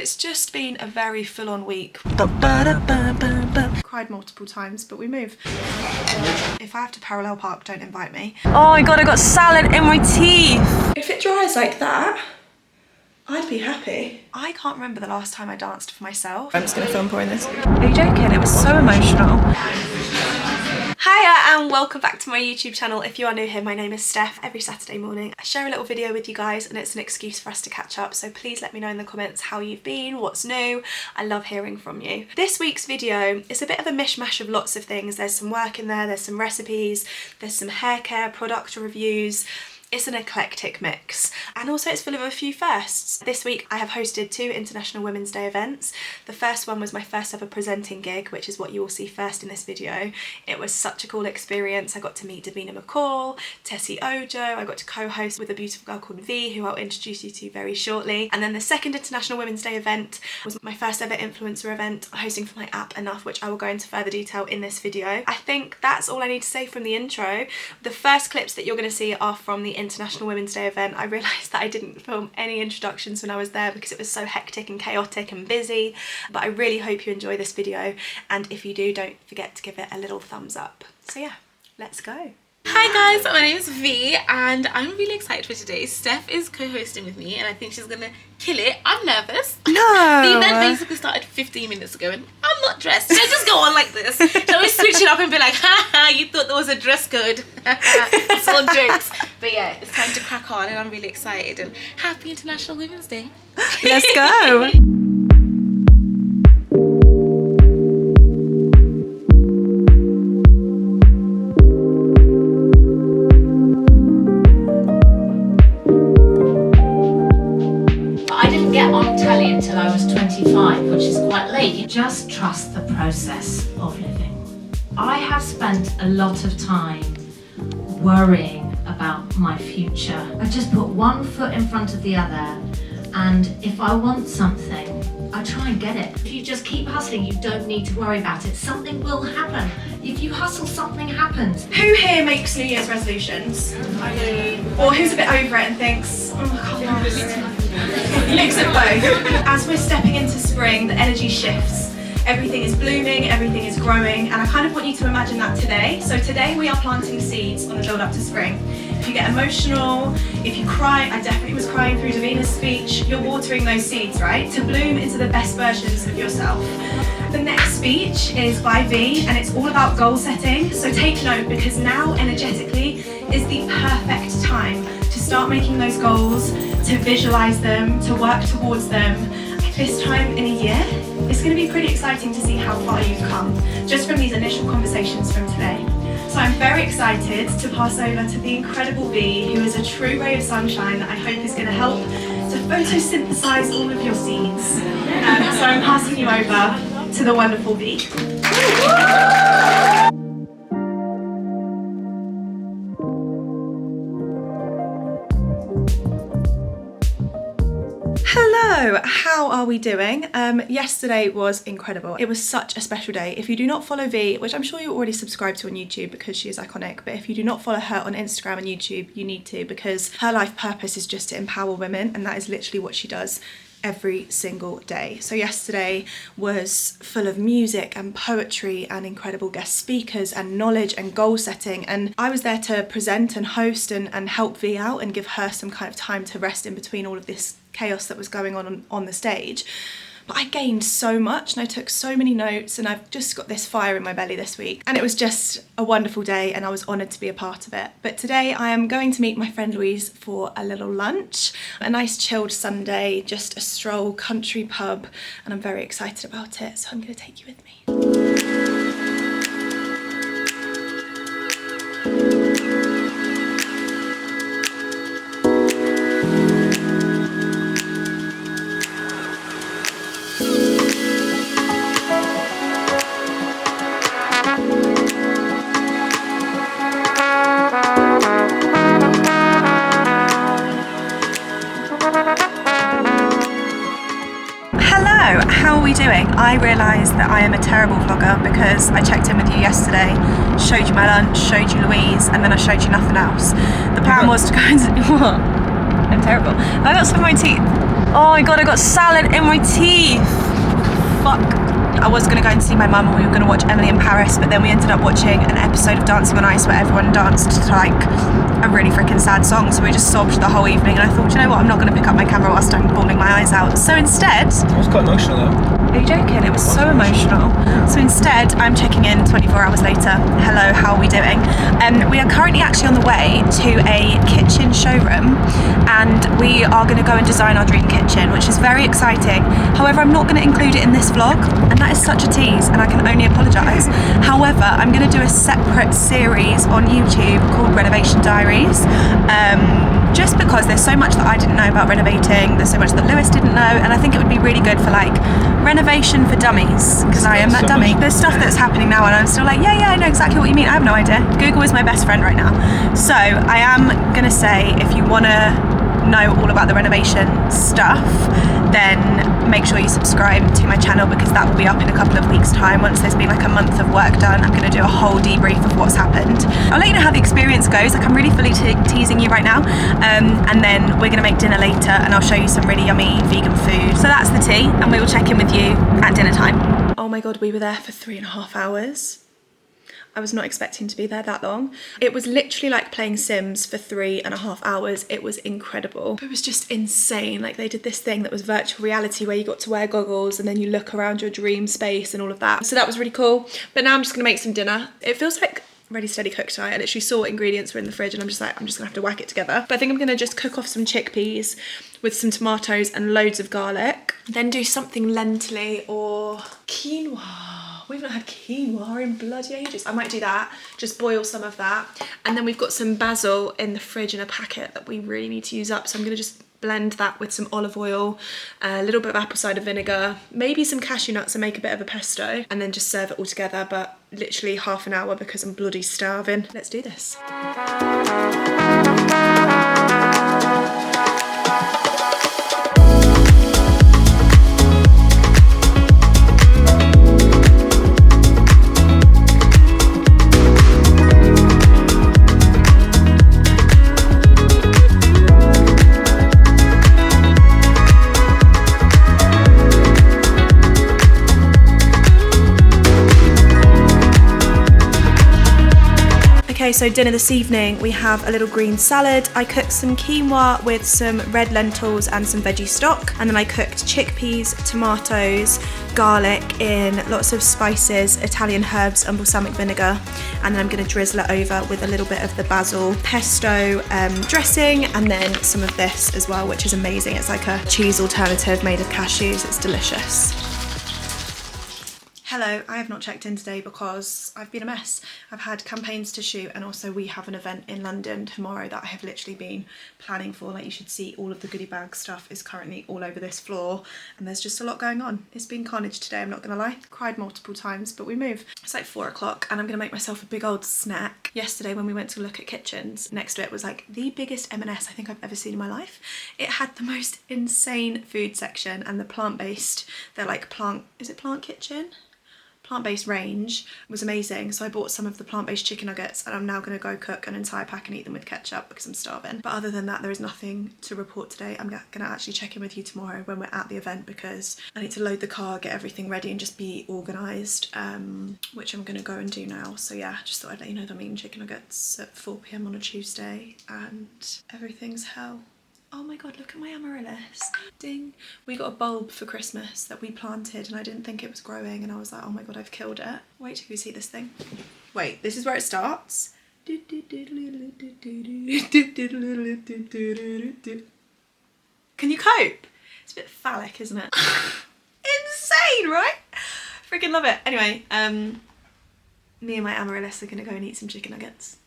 it's just been a very full-on week. Cried multiple times, but we move. If I have to parallel park, don't invite me. Oh my god, I got salad in my teeth. If it dries like that, I'd be happy. I can't remember the last time I danced for myself. I'm just gonna film pouring this. Are you joking? It was so emotional. Hiya and welcome back to my YouTube channel. If you are new here, my name is Steph. Every Saturday morning I share a little video with you guys and it's an excuse for us to catch up, so please let me know in the comments how you've been, what's new. I love hearing from you. This week's video is a bit of a mishmash of lots of things. There's some work in there, there's some recipes, there's some hair care, product reviews. It's an eclectic mix, and also it's full of a few firsts. This week I have hosted 2 International Women's Day events. The first one was my first ever presenting gig, which is what you will see first in this video. It was such a cool experience. I got to meet Davina McCall, Tessie Ojo, I got to co-host with a beautiful girl called V, who I'll introduce you to very shortly. And then the second International Women's Day event was my first ever influencer event, hosting for my app Enough, which I will go into further detail in this video. I think that's all I need to say from the intro. The first clips that you're going to see are from the International Women's Day event. I realised that I didn't film any introductions when I was there because it was so hectic and chaotic and busy, but I really hope you enjoy this video, and if you do, don't forget to give it a little thumbs up. So yeah, let's go. Hi guys, my name is V and I'm really excited for today. Steph is co-hosting with me and I think she's gonna kill it. I'm nervous. No! The event basically started 15 minutes ago and I'm not dressed. Should I just go on like this? Shall we switch it up and be like, haha, you thought there was a dress code? It's all jokes. But yeah, it's time to crack on and I'm really excited, and happy International Women's Day. Let's go! Until I was 25, which is quite late. You just trust the process of living. I have spent a lot of time worrying about my future. I just put one foot in front of the other, and if I want something, I try and get it. If you just keep hustling, you don't need to worry about it. Something will happen. If you hustle, something happens. Who here makes New Year's resolutions? Or who's a bit over it and thinks, oh my god, mix of both. As we're stepping into spring, the energy shifts. Everything is blooming, everything is growing, and I kind of want you to imagine that today. So today we are planting seeds on the build up to spring. If you get emotional, if you cry, I definitely was crying through Davina's speech, you're watering those seeds, right? To bloom into the best versions of yourself. The next speech is by V and it's all about goal setting. So take note, because now energetically is the perfect time to start making those goals, to visualize them, to work towards them. This time in a year, it's going to be pretty exciting to see how far you've come just from these initial conversations from today. So I'm very excited to pass over to the incredible V, who is a true ray of sunshine that I hope is going to help to photosynthesize all of your seeds. So I'm passing you over to the wonderful V. Hello, how are we doing? Yesterday was incredible. It was such a special day. If you do not follow V, which I'm sure you already subscribe to on YouTube because she is iconic, but if you do not follow her on Instagram and YouTube, you need to, because her life purpose is just to empower women, and that is literally what she does every single day. So yesterday was full of music and poetry and incredible guest speakers and knowledge and goal setting, and I was there to present and host and help V out and give her some kind of time to rest in between all of this chaos that was going on the stage. But I gained so much and I took so many notes, and I've just got this fire in my belly this week, and it was just a wonderful day and I was honoured to be a part of it. But today I am going to meet my friend Louise for a little lunch, a nice chilled Sunday, just a stroll, country pub, and I'm very excited about it, so I'm going to take you with me. How are we doing? I realised that I am a terrible vlogger because I checked in with you yesterday, showed you my lunch, showed you Louise, and then I showed you nothing else. The plan was to go and... What? I'm terrible. I got some of my teeth. Oh my god, I got salad in my teeth. Fuck. I was going to go and see my mum and we were going to watch Emily in Paris, but then we ended up watching an episode of Dancing on Ice where everyone danced to like a really freaking sad song, so we just sobbed the whole evening, and I thought, you know what, I'm not going to pick up my camera whilst I'm bawling my eyes out. So instead... It was quite emotional though. Are you joking? It was so emotional. So instead, I'm checking in 24 hours later. Hello, how are we doing? We are currently actually on the way to a kitchen showroom, and we are going to go and design our dream kitchen, which is very exciting. However, I'm not going to include it in this vlog, and that is such a tease, and I can only apologise. However, I'm going to do a separate series on YouTube called Renovation Diaries. Just because there's so much that I didn't know about renovating, there's so much that Lewis didn't know, and I think it would be really good for like renovation for dummies, because I am that dummy. There's stuff that's happening now and I'm still like, yeah, I know exactly what you mean. I have no idea. Google is my best friend right now. So I am gonna say, if you wanna know all about the renovation stuff, then make sure you subscribe to my channel, because that will be up in a couple of weeks time. Once there's been like a month of work done, I'm going to do a whole debrief of what's happened. I'll let you know how the experience goes. Like, I'm really fully teasing you right now, and then we're going to make dinner later and I'll show you some really yummy vegan food. So that's the tea, and we will check in with you at dinner time. Oh my god, we were there for 3.5 hours. I was not expecting to be there that long. It was literally like playing Sims for 3.5 hours. It was incredible. It was just insane. Like, they did this thing that was virtual reality where you got to wear goggles and then you look around your dream space and all of that. So that was really cool. But now I'm just gonna make some dinner. It feels like ready, steady, cook tonight. I literally saw what ingredients were in the fridge and I'm just gonna have to whack it together. But I think I'm gonna just cook off some chickpeas with some tomatoes and loads of garlic. Then do something lentil-y or quinoa. We haven't had quinoa in bloody ages. I might do that, just boil some of that. And then we've got some basil in the fridge in a packet that we really need to use up. So I'm gonna just blend that with some olive oil, a little bit of apple cider vinegar, maybe some cashew nuts and make a bit of a pesto, and then just serve it all together, but literally half an hour because I'm bloody starving. Let's do this. Okay, so dinner this evening, we have a little green salad. I cooked some quinoa with some red lentils and some veggie stock. And then I cooked chickpeas, tomatoes, garlic in lots of spices, Italian herbs and balsamic vinegar. And then I'm gonna drizzle it over with a little bit of the basil pesto dressing, and then some of this as well, which is amazing. It's like a cheese alternative made of cashews. It's delicious. Hello, I have not checked in today because I've been a mess. I've had campaigns to shoot, and also we have an event in London tomorrow that I have literally been planning for. Like, you should see all of the goodie bag stuff is currently all over this floor, and there's just a lot going on. It's been carnage today, I'm not gonna lie. Cried multiple times, but we move. It's like 4 o'clock and I'm gonna make myself a big old snack. Yesterday when we went to look at kitchens, next to it was like the biggest M&S I think I've ever seen in my life. It had the most insane food section, and the plant-based, they're like is it Plant Kitchen? Plant-based range was amazing. So I bought some of the plant-based chicken nuggets, and I'm now going to go cook an entire pack and eat them with ketchup because I'm starving. But other than that, there is nothing to report today. I'm going to actually check in with you tomorrow when we're at the event, because I need to load the car, get everything ready and just be organised, which I'm going to go and do now. So yeah, just thought I'd let you know that I'm eating chicken nuggets at 4 PM on a Tuesday and everything's hell. Oh my god, look at my amaryllis. Ding. We got a bulb for Christmas that we planted and I didn't think it was growing, and I was like, oh my god, I've killed it. Wait till you see this thing. Wait, this is where it starts. Can you cope? It's a bit phallic, isn't it? Insane, right? Freaking love it. Anyway, me and my amaryllis are gonna go and eat some chicken nuggets.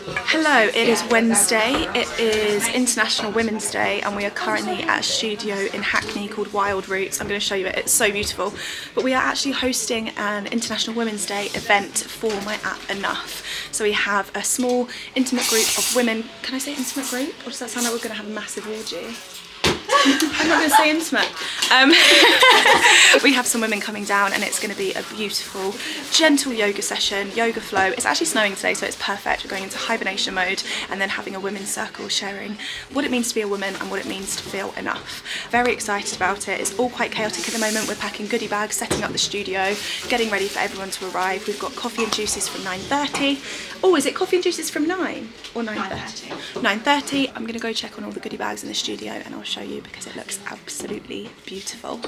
Hello, it is Wednesday. It is International Women's Day and we are currently at a studio in Hackney called Wild Roots. I'm going to show you it, it's so beautiful. But we are actually hosting an International Women's Day event for my app Enough. So we have a small intimate group of women. Can I say intimate group? Or does that sound like we're going to have a massive orgy? I'm not going to say intimate. We have some women coming down and it's going to be a beautiful, gentle yoga session, yoga flow. It's actually snowing today, so it's perfect. We're going into hibernation mode and then having a women's circle sharing what it means to be a woman and what it means to feel enough. Very excited about it. It's all quite chaotic at the moment. We're packing goodie bags, setting up the studio, getting ready for everyone to arrive. We've got coffee and juices from 9:30. Oh, is it coffee and juices from 9 or 9:30? 9:30. I'm going to go check on all the goodie bags in the studio and I'll show you because it looks absolutely beautiful.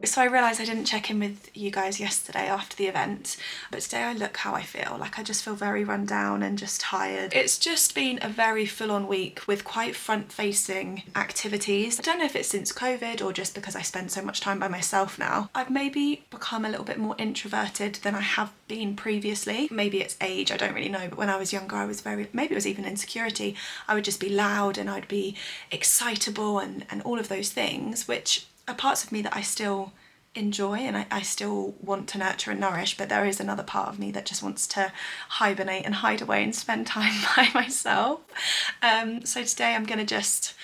So I realised I didn't check in with you guys yesterday after the event, but today I look how I feel. Like, I just feel very run down and just tired. It's just been a very full-on week with quite front-facing activities. I don't know if it's since COVID or just because I spend so much time by myself now. I've maybe become a little bit more introverted than I have been previously. Maybe it's age, I don't really know, but when I was younger I was maybe it was even insecurity. I would just be loud and I'd be excitable and all of those things, which are parts of me that I still enjoy and I still want to nurture and nourish, but there is another part of me that just wants to hibernate and hide away and spend time by myself. So today I'm going to just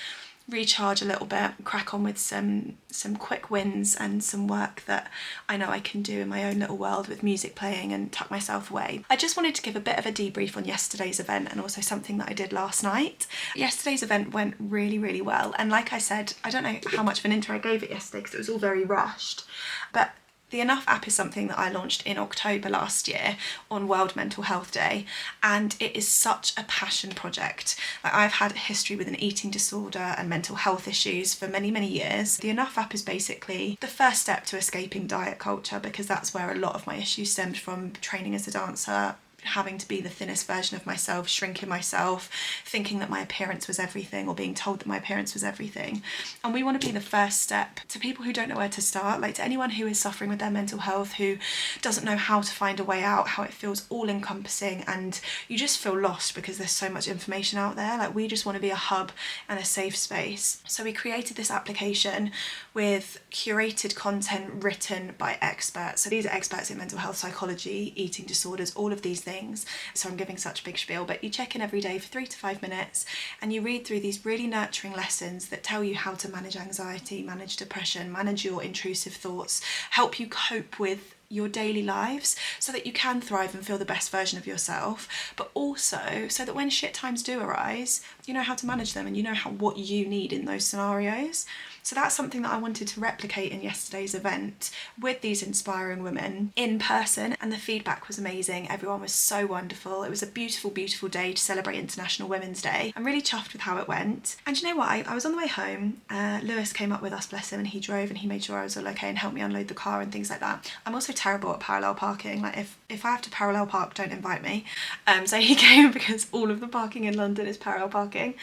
recharge a little bit, crack on with some quick wins and some work that I know I can do in my own little world with music playing and tuck myself away. I just wanted to give a bit of a debrief on yesterday's event and also something that I did last night. Yesterday's event went really well, and like I said, I don't know how much of an intro I gave it yesterday because it was all very rushed, but the Enough app is something that I launched in October last year on World Mental Health Day, and it is such a passion project. Like, I've had a history with an eating disorder and mental health issues for many years. The Enough app is basically the first step to escaping diet culture, because that's where a lot of my issues stemmed from, training as a dancer, having to be the thinnest version of myself, shrinking myself, thinking that my appearance was everything, or being told that my appearance was everything. And we want to be the first step to people who don't know where to start, like to anyone who is suffering with their mental health, who doesn't know how to find a way out, how it feels all encompassing and you just feel lost because there's so much information out there. Like, we just want to be a hub and a safe space. So we created this application with curated content written by experts. So these are experts in mental health, psychology, eating disorders, all of these things. So I'm giving such a big spiel, but you check in every day for 3 to 5 minutes and you read through these really nurturing lessons that tell you how to manage anxiety, manage depression, manage your intrusive thoughts, help you cope with your daily lives so that you can thrive and feel the best version of yourself, but also so that when shit times do arise, you know how to manage them and you know what you need in those scenarios. So that's something that I wanted to replicate in yesterday's event with these inspiring women in person, and the feedback was amazing. Everyone was so wonderful. It was a beautiful day to celebrate International Women's Day. I'm really chuffed with how it went. And you know what, I was on the way home, Lewis came up with us, bless him, and he drove and he made sure I was all okay and helped me unload the car and things like that. I'm also terrible at parallel parking. Like, if I have to parallel park, don't invite me. So he came because all of the parking in London is parallel parking.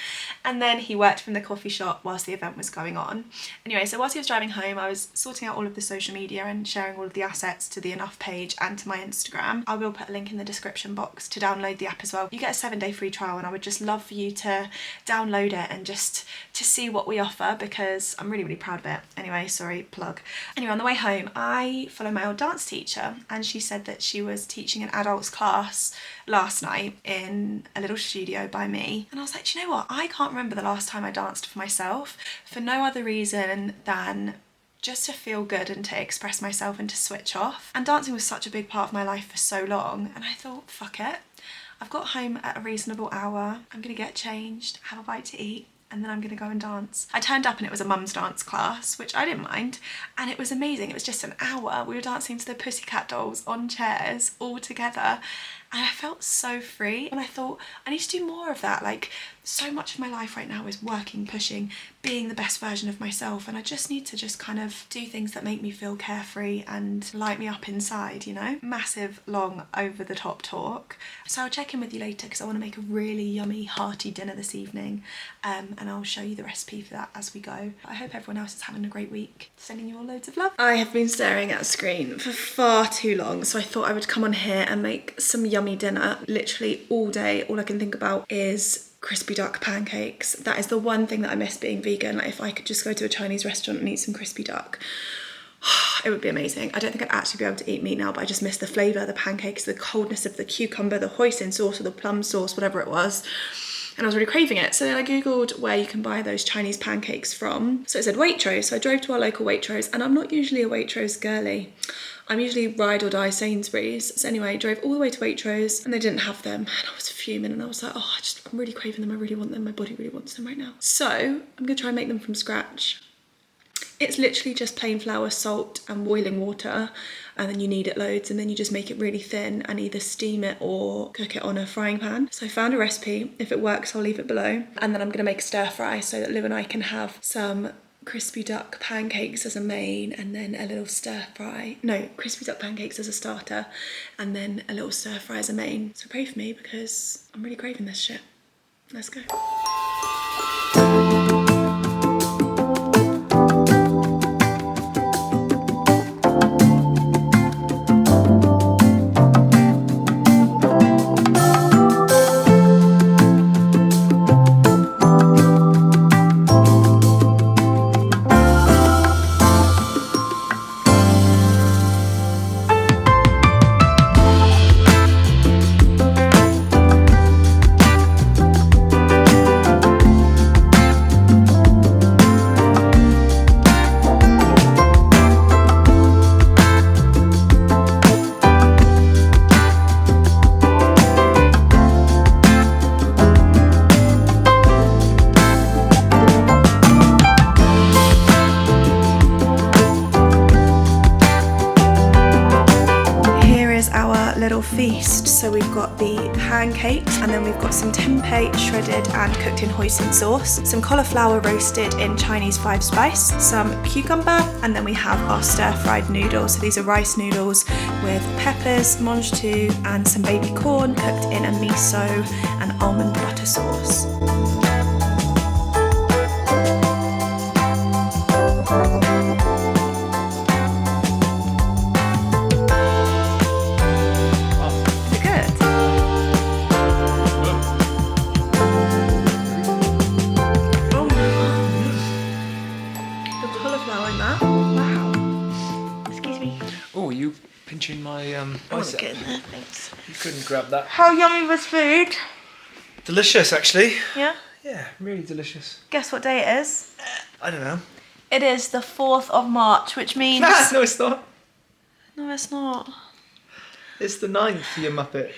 And then he worked from the coffee shop whilst the event was going on. Anyway, so whilst he was driving home, I was sorting out all of the social media and sharing all of the assets to the Enough page and to my Instagram. I will put a link in the description box to download the app as well. You get a 7-day free trial and I would just love for you to download it and just to see what we offer, because I'm really proud of it. Anyway, sorry, plug. Anyway, on the way home, I follow my old dance teacher and she said that she was teaching an adults class last night in a little studio by me. And I was like, do you know what? I can't remember the last time I danced for myself for no other reason than just to feel good and to express myself and to switch off. And dancing was such a big part of my life for so long, and I thought, fuck it. I've got home at a reasonable hour. I'm gonna get changed, have a bite to eat, and then I'm gonna go and dance. I turned up and it was a mum's dance class, which I didn't mind, and it was amazing. It was just an hour. We were dancing to the Pussycat Dolls on chairs all together, and I felt so free. And I thought, I need to do more of that. Like, so much of my life right now is working, pushing, being the best version of myself, and I just need to just kind of do things that make me feel carefree and light me up inside, you know? Massive, long, over-the-top talk. So I'll check in with you later because I want to make a really yummy, hearty dinner this evening, and and I'll show you the recipe for that as we go. I hope everyone else is having a great week. Sending you all loads of love. I have been staring at a screen for far too long, so I thought I would come on here and make some yummy dinner. Literally all day, all I can think about is crispy duck pancakes. That is the one thing that I miss being vegan. Like, if I could just go to a Chinese restaurant and eat some crispy duck, it would be amazing. I don't think I'd actually be able to eat meat now, but I just miss the flavour, the pancakes, the coldness of the cucumber, the hoisin sauce or the plum sauce, whatever it was. And I was really craving it. So then I googled where you can buy those Chinese pancakes from. So it said Waitrose. So I drove to our local Waitrose, and I'm not usually a Waitrose girly. I'm usually ride or die Sainsbury's. So anyway, I drove all the way to Waitrose and they didn't have them. And I was fuming and I was like, oh, I'm really craving them. I really want them. My body really wants them right now. So I'm gonna try and make them from scratch. It's literally just plain flour, salt and boiling water, and then you knead it loads, and then you just make it really thin and either steam it or cook it on a frying pan. So I found a recipe. If it works, I'll leave it below. And then I'm gonna make a stir fry so that Liv and I can have some crispy duck pancakes as a main, and then a little stir fry. No, crispy duck pancakes as a starter, and then a little stir fry as a main. So pray for me because I'm really craving this shit. Let's go. Feast. So we've got the pancakes, and then we've got some tempeh shredded and cooked in hoisin sauce, some cauliflower roasted in Chinese 5-spice, some cucumber, and then we have our stir-fried noodles. So these are rice noodles with peppers, mange tout, and some baby corn cooked in a miso and almond butter sauce. Pinching my bicep. Get in there, thanks. You couldn't grab that. How yummy was food? Delicious, actually. Yeah? Yeah, really delicious. Guess what day it is? I don't know. It is the 4th of March, which means... No, it's not. No, it's not. It's the 9th, you muppet.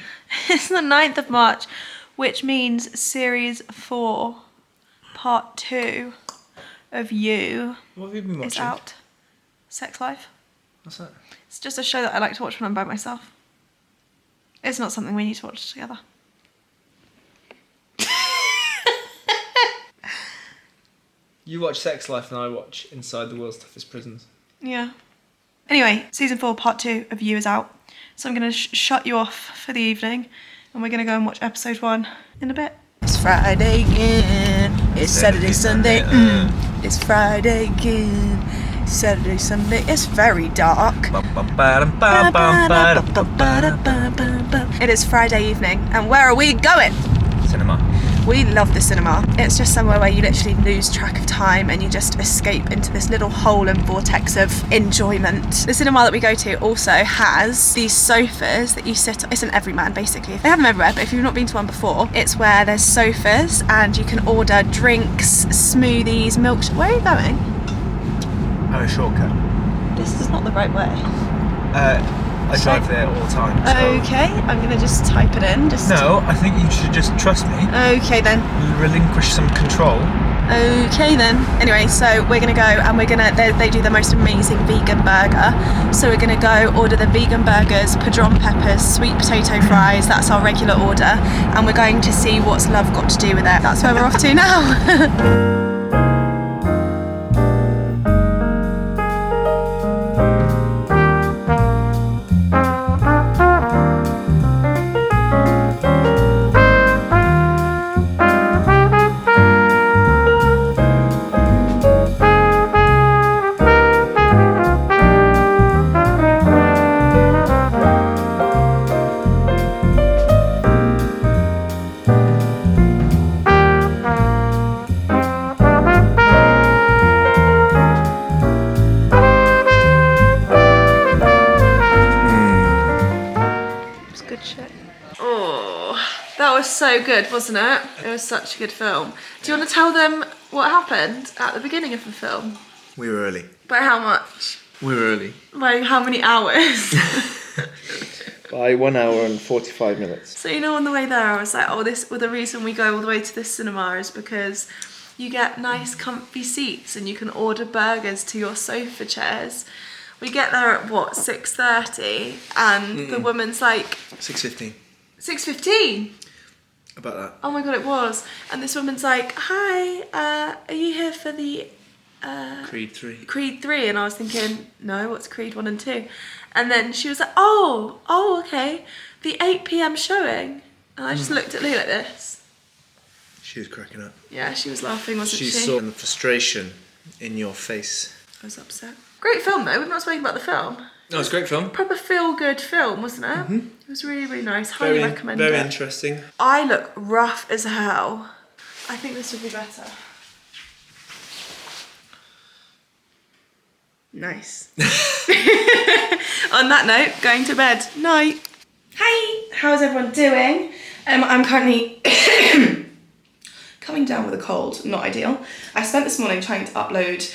It's the 9th of March, which means series 4, part 2 of You What have you been watching? is out. Sex Life. What's that? It's just a show that I like to watch when I'm by myself. It's not something we need to watch together. You watch Sex Life and I watch Inside the World's Toughest Prisons. Yeah. Anyway, season 4, part 2 of You is out. So I'm going to shut you off for the evening, and we're going to go and watch episode 1 in a bit. It's Friday again. It's Saturday, Sunday. It's Friday again. Saturday, Sunday, it's very dark. It is Friday evening, and where are we going? Cinema. We love the cinema. It's just somewhere where you literally lose track of time and you just escape into this little hole and vortex of enjoyment. The cinema that we go to also has these sofas that you sit on. It's an everyman basically. They have them everywhere, but if you've not been to one before, it's where there's sofas and you can order drinks, smoothies, milkshakes. Where are you going? Oh, a shortcut. This is not the right way. I drive there all the time. So. Okay, I'm gonna just type it in. No, I think you should just trust me. Okay then. Relinquish some control. Okay then. Anyway, so we're gonna go and they do the most amazing vegan burger. So we're gonna go order the vegan burgers, padron peppers, sweet potato fries. That's our regular order. And we're going to see what's love got to do with it. That's where we're off to now. so good, wasn't it? It was such a good film. Do you want to tell them what happened at the beginning of the film? We were early. By how much? We were early. By how many hours? By 1 hour and 45 minutes. So, you know, on the way there, I was like, oh, the reason we go all the way to this cinema is because you get nice comfy seats and you can order burgers to your sofa chairs. We get there at what, 6:30, and the woman's like 6:15. 6:15. About that. Oh my god, it was. And this woman's like, hi, are you here for the Creed 3. Creed 3? And I was thinking, no, what's Creed 1 and 2? And then she was like, oh, okay, the 8 p.m. showing. And I just looked at Lou like this. She was cracking up. Yeah, she was laughing, wasn't she? She saw the frustration in your face. I was upset. Great film though, we've not spoken about the film. No, it's a great film. Proper feel-good film, wasn't it? Mm-hmm. It was really, really nice. Highly recommend it. Very interesting. I look rough as hell. I think this would be better. Nice. On that note, going to bed. Night. Hi, how's everyone doing? I'm currently coming down with a cold, not ideal. I spent this morning trying to upload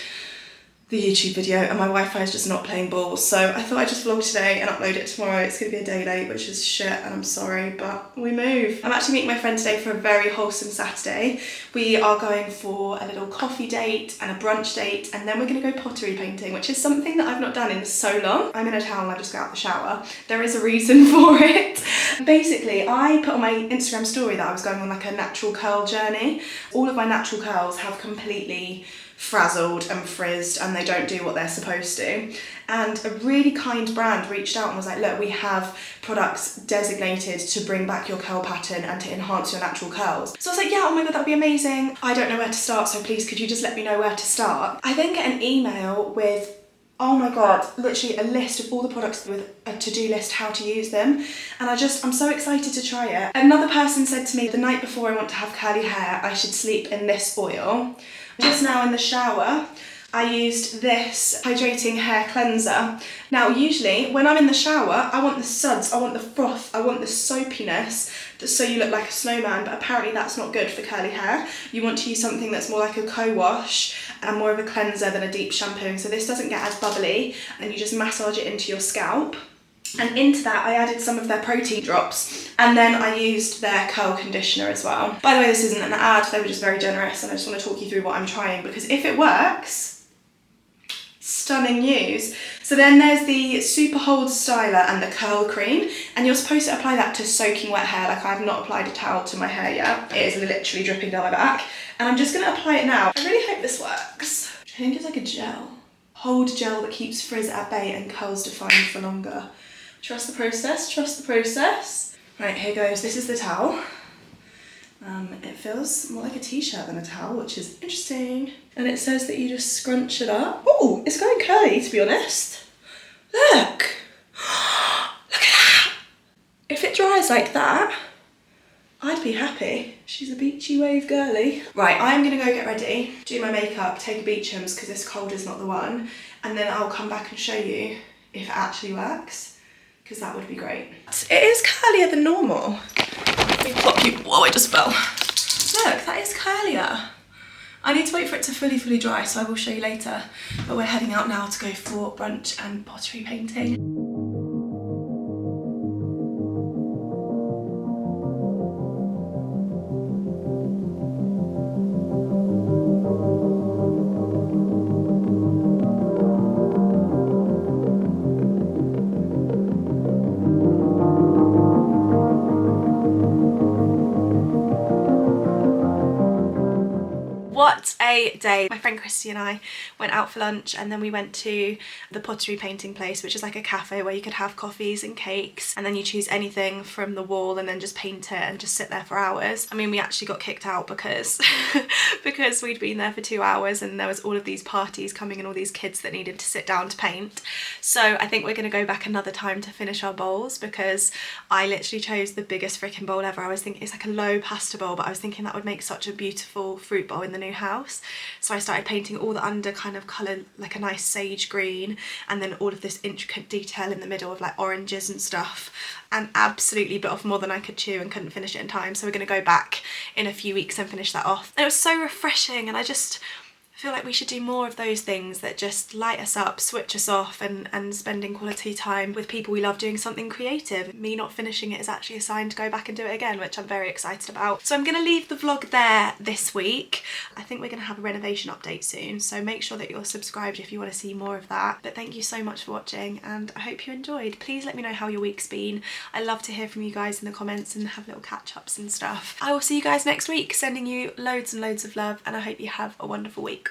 the YouTube video and my Wi-Fi is just not playing balls, so I thought I'd just vlog today and upload it tomorrow. It's going to be a day late, which is shit, and I'm sorry, but we move. I'm actually meeting my friend today for a very wholesome Saturday. We are going for a little coffee date and a brunch date, and then we're going to go pottery painting, which is something that I've not done in so long. I'm in a towel and I just got out the shower. There is a reason for it. Basically, I put on my Instagram story that I was going on like a natural curl journey. All of my natural curls have completely frazzled and frizzed and they don't do what they're supposed to, and a really kind brand reached out and was like, look, we have products designated to bring back your curl pattern and to enhance your natural curls. So I was like, yeah, oh my god, that'd be amazing. I don't know where to start, so please could you just let me know where to start. I then get an email with, oh my god, literally a list of all the products with a to-do list, how to use them, and I'm so excited to try it. Another person said to me, the night before I want to have curly hair, I should sleep in this oil. Just now in the shower, I used this hydrating hair cleanser. Now, usually when I'm in the shower, I want the suds, I want the froth, I want the soapiness, so you look like a snowman, but apparently that's not good for curly hair. You want to use something that's more like a co-wash and more of a cleanser than a deep shampoo, so this doesn't get as bubbly, and you just massage it into your scalp. And into that, I added some of their protein drops, and then I used their curl conditioner as well. By the way, this isn't an ad, they were just very generous, and I just want to talk you through what I'm trying, because if it works, stunning news. So then there's the Super Hold Styler and the curl cream, and you're supposed to apply that to soaking wet hair. Like, I have not applied a towel to my hair yet. It is literally dripping down my back, and I'm just going to apply it now. I really hope this works. I think it's like a gel. Hold gel that keeps frizz at bay and curls defined for longer. Trust the process, trust the process. Right, here goes. This is the towel. It feels more like a t-shirt than a towel, which is interesting. And it says that you just scrunch it up. Oh, it's going curly, to be honest. Look. Look at that. If it dries like that, I'd be happy. She's a beachy wave girly. Right, I'm gonna go get ready, do my makeup, take a Beecham's because this cold is not the one, and then I'll come back and show you if it actually works, because that would be great. It is curlier than normal. Let me pop you. Whoa, I just fell. Look, that is curlier. I need to wait for it to fully dry, so I will show you later. But we're heading out now to go for brunch and pottery painting. What a day. My friend Christy and I went out for lunch, and then we went to the pottery painting place, which is like a cafe where you could have coffees and cakes, and then you choose anything from the wall and then just paint it and just sit there for hours. I mean, we actually got kicked out because because we'd been there for 2 hours and there was all of these parties coming and all these kids that needed to sit down to paint. So I think we're going to go back another time to finish our bowls, because I literally chose the biggest freaking bowl ever. I was thinking it's like a low pasta bowl, but I was thinking that would make such a beautiful fruit bowl in the new new house. So I started painting all the under kind of colour, like a nice sage green, and then all of this intricate detail in the middle of like oranges and stuff, and absolutely bit off more than I could chew and couldn't finish it in time. So we're going to go back in a few weeks and finish that off. And it was so refreshing, and I just feel like we should do more of those things that just light us up, switch us off, and spending quality time with people we love doing something creative. Me not finishing it is actually a sign to go back and do it again, which I'm very excited about. So I'm going to leave the vlog there this week. I think we're going to have a renovation update soon, so make sure that you're subscribed if you want to see more of that. But thank you so much for watching, and I hope you enjoyed. Please let me know how your week's been. I love to hear from you guys in the comments and have little catch-ups and stuff. I will see you guys next week, sending you loads and loads of love, and I hope you have a wonderful week.